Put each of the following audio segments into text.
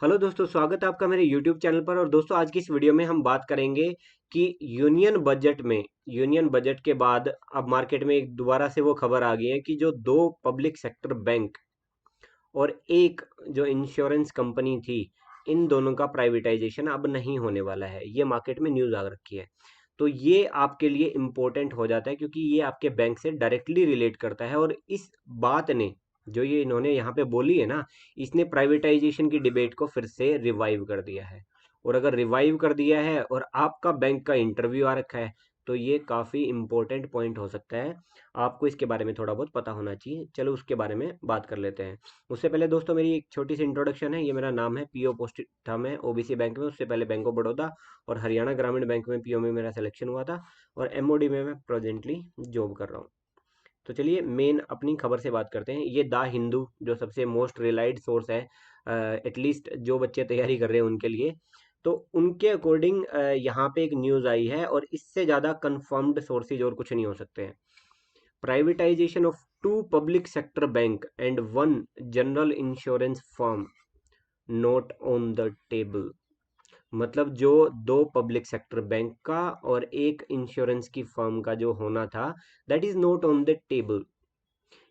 Hello दोस्तों, स्वागत है आपका मेरे यूट्यूब चैनल पर। और दोस्तों, आज की इस वीडियो में हम बात करेंगे कि यूनियन बजट के बाद अब मार्केट में एक दोबारा से वो खबर आ गई है कि जो दो पब्लिक सेक्टर बैंक और एक जो इंश्योरेंस कंपनी थी, इन दोनों का प्राइवेटाइजेशन अब नहीं होने वाला है। ये मार्केट में न्यूज़ आ रखी है। तो ये आपके लिए इम्पोर्टेंट हो जाता है क्योंकि ये आपके बैंक से डायरेक्टली रिलेट करता है। और इस बात ने, जो ये इन्होंने यहाँ पे बोली है ना, इसने प्राइवेटाइजेशन की डिबेट को फिर से रिवाइव कर दिया है। और अगर रिवाइव कर दिया है और आपका बैंक का इंटरव्यू आ रखा है, तो ये काफ़ी इम्पोर्टेंट पॉइंट हो सकता है। आपको इसके बारे में थोड़ा बहुत पता होना चाहिए। चलो उसके बारे में बात कर लेते हैं। उससे पहले दोस्तों, मेरी एक छोटी सी इंट्रोडक्शन है। ये मेरा नाम है, पीओ पोस्ट था मैं ओबीसी बैंक में, उससे पहले बैंक ऑफ बड़ौदा और हरियाणा ग्रामीण बैंक में पीओ में मेरा सिलेक्शन हुआ था। और एमओडी में मैं प्रेजेंटली जॉब कर रहा हूँ। तो चलिए मेन अपनी खबर से बात करते हैं। ये द हिंदू, जो सबसे मोस्ट रिलाइड सोर्स है एटलीस्ट जो बच्चे तैयारी कर रहे हैं उनके लिए, तो उनके अकॉर्डिंग यहाँ पे एक न्यूज़ आई है और इससे ज़्यादा कंफर्म्ड सोर्सेज और कुछ नहीं हो सकते हैं। Privatisation of two public sector bank and one general insurance firm not on the table. मतलब जो दो पब्लिक सेक्टर बैंक का और एक इंश्योरेंस की फर्म का जो होना था, that is not on the table.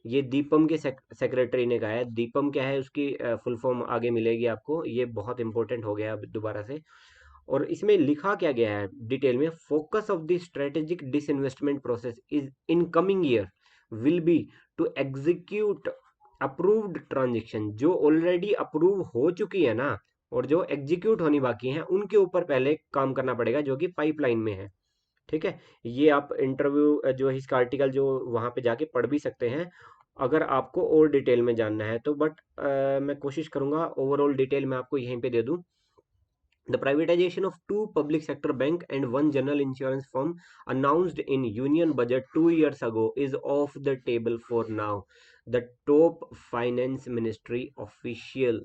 ये दीपम के सेक्रेटरी ने कहा है। दीपम क्या है, उसकी फुल फॉर्म आगे मिलेगी आपको। ये बहुत इंपॉर्टेंट हो गया अब दोबारा से। और इसमें लिखा क्या गया है डिटेल में, focus of the strategic disinvestment process is in coming year will be to execute approved transaction. जो ऑलरेडी अप्रूव हो चुकी है ना, और जो एग्जीक्यूट होनी बाकी हैं, उनके ऊपर पहले काम करना पड़ेगा, जो कि पाइपलाइन में है। ठीक है। ये आप इंटरव्यू जो है, इसका आर्टिकल जो वहाँ पे जाके पढ़ भी सकते हैं अगर आपको और डिटेल में जानना है तो। बट मैं कोशिश करूंगा ओवरऑल डिटेल में आपको यहीं पे दे दूं। The privatization of two public sector bank and one general insurance firm announced in Union Budget 2 years ago is off the table for now. The top finance ministry official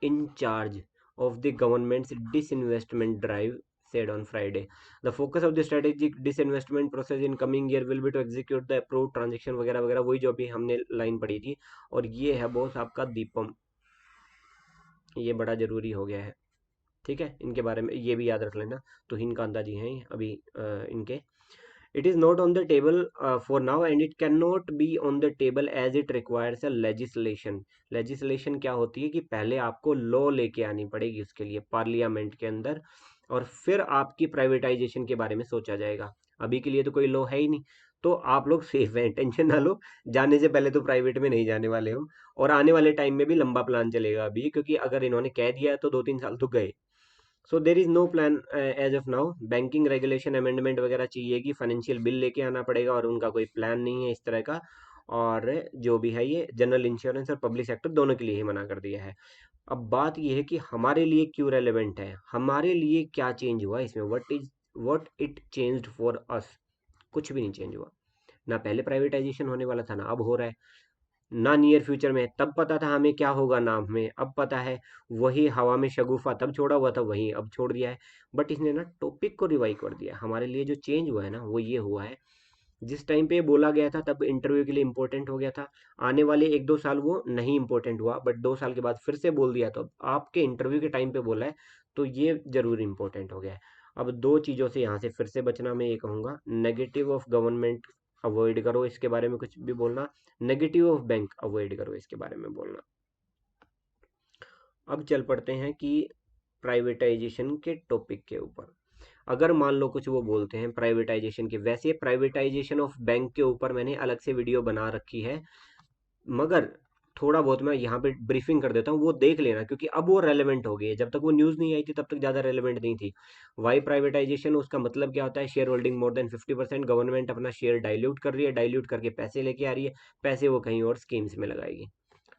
in charge of the government's disinvestment drive said on Friday. The focus of the strategic disinvestment process in coming year will be to execute the approved transaction वगैरह वगैरह, वही जो अभी हमने line पढ़ी थी। और ये है बॉस आपका दीपम। ये बड़ा जरूरी हो गया है। ठीक है, इनके बारे में ये भी याद रख लेना। तो हिन कांता जी हैं अभी इनके। It is not on the table for now and it can not be on the table as it requires a legislation. Legislation क्या होती है कि पहले आपको लॉ लेके आनी पड़ेगी उसके लिए पार्लियामेंट के अंदर, और फिर आपकी प्राइवेटाइजेशन के बारे में सोचा जाएगा। अभी के लिए तो कोई लॉ है ही नहीं। तो आप लोग सेफ हैं, टेंशन ना लो। जाने से पहले तो प्राइवेट में नहीं जाने वाले हो। और आने वाले टाइम में भी लंबा प्लान चलेगा अभी, क्योंकि अगर इन्होंने कह दिया है तो 2-3 साल तो गए। So there is no plan as of now. Banking regulation amendment वगैरह चाहिए कि फाइनेंशियल बिल लेके आना पड़ेगा, और उनका कोई प्लान नहीं है इस तरह का। और जो भी है, ये जनरल इंश्योरेंस और पब्लिक सेक्टर दोनों के लिए ही मना कर दिया है। अब बात यह है कि हमारे लिए क्यों रेलेवेंट है, हमारे लिए क्या चेंज हुआ इसमें, what it changed for us. कुछ भी नहीं चेंज हुआ। ना पहले प्राइवेटाइजेशन होने वाला था, ना अब हो रहा है, ना नियर फ्यूचर में। तब पता था हमें क्या होगा, नाम में अब पता है। वही हवा में शगुफा तब छोड़ा हुआ था, वही अब छोड़ दिया है। बट इसने ना टॉपिक को रिवाइव कर दिया। हमारे लिए जो चेंज हुआ है ना, वो ये हुआ है, जिस टाइम पे ये बोला गया था तब इंटरव्यू के लिए इंपॉर्टेंट हो गया था। आने वाले 1-2 साल वो नहीं इंपॉर्टेंट हुआ, बट 2 साल के बाद फिर से बोल दिया, तो अब आपके इंटरव्यू के टाइम पे बोला है, तो ये जरूर इंपॉर्टेंट हो गया है। अब दो चीज़ों से यहाँ से फिर से बचना मैं ये कहूँगा। नेगेटिव ऑफ गवर्नमेंट अवॉइड करो, इसके बारे में कुछ भी बोलना। नेगेटिव ऑफ बैंक अवॉइड करो, इसके बारे में बोलना। अब चल पड़ते हैं कि प्राइवेटाइजेशन के टॉपिक के ऊपर। अगर मान लो कुछ वो बोलते हैं प्राइवेटाइजेशन के, वैसे प्राइवेटाइजेशन ऑफ बैंक के ऊपर मैंने अलग से वीडियो बना रखी है, मगर थोड़ा बहुत मैं यहाँ पे ब्रीफिंग कर देता हूँ, वो देख लेना, क्योंकि अब वो रेलेवेंट हो गई है। जब तक वो न्यूज़ नहीं आई थी तब तक ज़्यादा रेलेवेंट नहीं थी। वाई प्राइवेटाइजेशन, उसका मतलब क्या होता है, share holding more than 50%। Government अपना शेयर डाइल्यूट कर रही है, डाइल्यूट करके पैसे लेके आ रही है, पैसे वो कहीं और स्कीम्स में लगाएगी।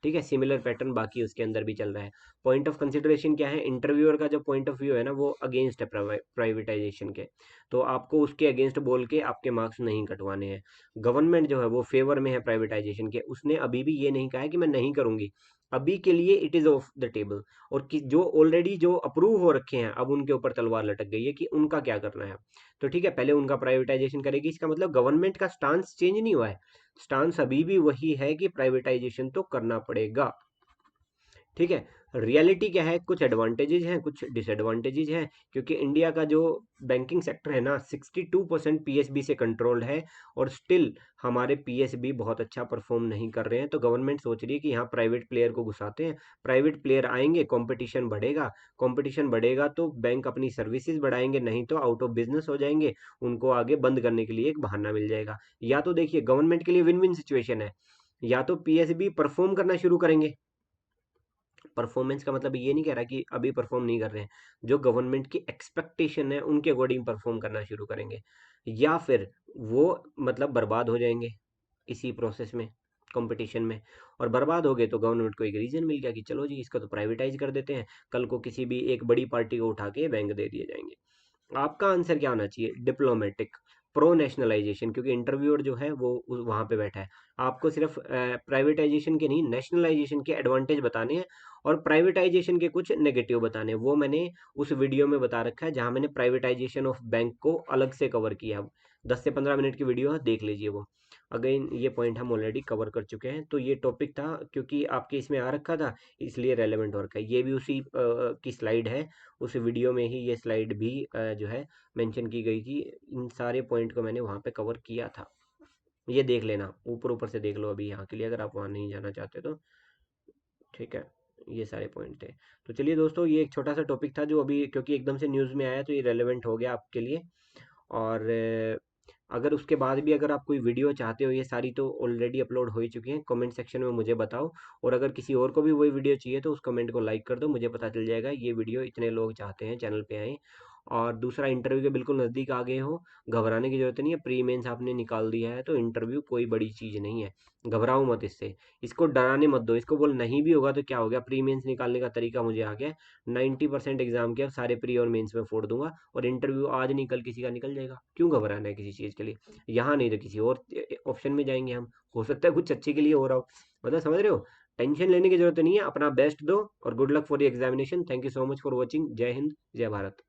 ठीक है, सिमिलर पैटर्न बाकी उसके अंदर भी चल रहा है। पॉइंट ऑफ कंसिडरेशन क्या है, इंटरव्यूअर का जो पॉइंट ऑफ व्यू है ना, वो अगेंस्ट है प्राइवेटाइजेशन के। तो आपको उसके अगेंस्ट बोल के आपके मार्क्स नहीं कटवाने हैं। गवर्नमेंट जो है वो फेवर में है प्राइवेटाइजेशन के। उसने अभी भी ये नहीं कहा है कि मैं नहीं करूंगी। अभी के लिए it is of the table. और कि जो ऑलरेडी जो अप्रूव हो रखे हैं, अब उनके ऊपर तलवार लटक गई है कि उनका क्या करना है। तो ठीक है, पहले उनका प्राइवेटाइजेशन करेगी। इसका मतलब गवर्नमेंट का स्टांस चेंज नहीं हुआ है। स्टांस अभी भी वही है कि प्राइवेटाइजेशन तो करना पड़ेगा। ठीक है। रियलिटी क्या है, कुछ एडवांटेजेस हैं कुछ डिसएडवांटेजेस हैं, क्योंकि इंडिया का जो बैंकिंग सेक्टर है ना 62% पीएसबी से कंट्रोल्ड है, और स्टिल हमारे पीएसबी बहुत अच्छा परफॉर्म नहीं कर रहे हैं। तो गवर्नमेंट सोच रही है कि यहाँ प्राइवेट प्लेयर को घुसाते हैं, प्राइवेट प्लेयर आएंगे, कंपटीशन बढ़ेगा, कंपटीशन बढ़ेगा तो बैंक अपनी सर्विसेज बढ़ाएंगे, नहीं तो आउट ऑफ बिजनेस हो जाएंगे, उनको आगे बंद करने के लिए एक बहाना मिल जाएगा। या तो देखिए गवर्नमेंट के लिए विन विन सिचुएशन है, या तो पीएसबी परफॉर्म करना शुरू करेंगे, परफॉर्मेंस का मतलब ये नहीं कह रहा कि अभी परफॉर्म नहीं कर रहे हैं, जो गवर्नमेंट की एक्सपेक्टेशन है उनके अकॉर्डिंग परफॉर्म करना शुरू करेंगे, या फिर वो मतलब बर्बाद हो जाएंगे इसी प्रोसेस में, कंपटीशन में। और बर्बाद हो गए तो गवर्नमेंट को एक रीजन मिल गया कि चलो जी इसको तो प्राइवेटाइज कर देते हैं, कल को किसी भी एक बड़ी पार्टी को उठा के बैंक दे दिए जाएंगे। आपका आंसर क्या होना चाहिए, डिप्लोमेटिक, प्रो नेशनलाइजेशन, क्योंकि इंटरव्यूअर जो है वो वहां पे बैठा है। आपको सिर्फ प्राइवेटाइजेशन के नहीं, नेशनलाइजेशन के एडवांटेज बताने हैं, और प्राइवेटाइजेशन के कुछ नेगेटिव बताने हैं। वो मैंने उस वीडियो में बता रखा है, जहां मैंने प्राइवेटाइजेशन ऑफ बैंक को अलग से कवर किया। 10 से 15 मिनट की वीडियो है, देख लीजिए वो। अगेन ये पॉइंट हम ऑलरेडी कवर कर चुके हैं। तो ये टॉपिक था, क्योंकि आपके इसमें आ रखा था इसलिए रेलेवेंट हो रखा है। ये भी उसी की स्लाइड है, उस वीडियो में ही ये स्लाइड भी जो है मेंशन की गई थी। इन सारे पॉइंट को मैंने वहाँ पे कवर किया था, ये देख लेना, ऊपर ऊपर से देख लो अभी यहाँ के लिए, अगर आप वहाँ नहीं जाना चाहते तो। ठीक है, ये सारे पॉइंट थे। तो चलिए दोस्तों, ये एक छोटा सा टॉपिक था जो अभी क्योंकि एकदम से न्यूज़ में आया तो ये रेलेवेंट हो गया आपके लिए। और अगर उसके बाद भी अगर आप कोई वीडियो चाहते हो, ये सारी तो ऑलरेडी अपलोड हो ही चुकी हैं, कमेंट सेक्शन में मुझे बताओ। और अगर किसी और को भी वही वीडियो चाहिए तो उस कमेंट को लाइक कर दो, मुझे पता चल जाएगा ये वीडियो इतने लोग चाहते हैं चैनल पे आए। और दूसरा, इंटरव्यू के बिल्कुल नज़दीक आ गए हो, घबराने की जरूरत नहीं है, प्री मेंस आपने निकाल दिया है तो इंटरव्यू कोई बड़ी चीज़ नहीं है, घबराओ मत इससे। इसको डराने मत दो, इसको बोल नहीं भी होगा तो क्या हो गया, प्री मेंस निकालने का तरीका मुझे आ गया। 90% एग्जाम के अब सारे प्री और मेंस में फोड़ दूंगा, और इंटरव्यू आज नहीं कल किसी का निकल जाएगा, क्यों घबराना है किसी चीज़ के लिए। यहाँ नहीं तो किसी और ऑप्शन में जाएंगे हम, हो सकता है कुछ अच्छे के लिए हो रहा हो, मतलब समझ रहे हो। टेंशन लेने की जरूरत नहीं है, अपना बेस्ट दो, और good luck for the examination. Thank you so much for watching. जय हिंद, जय भारत।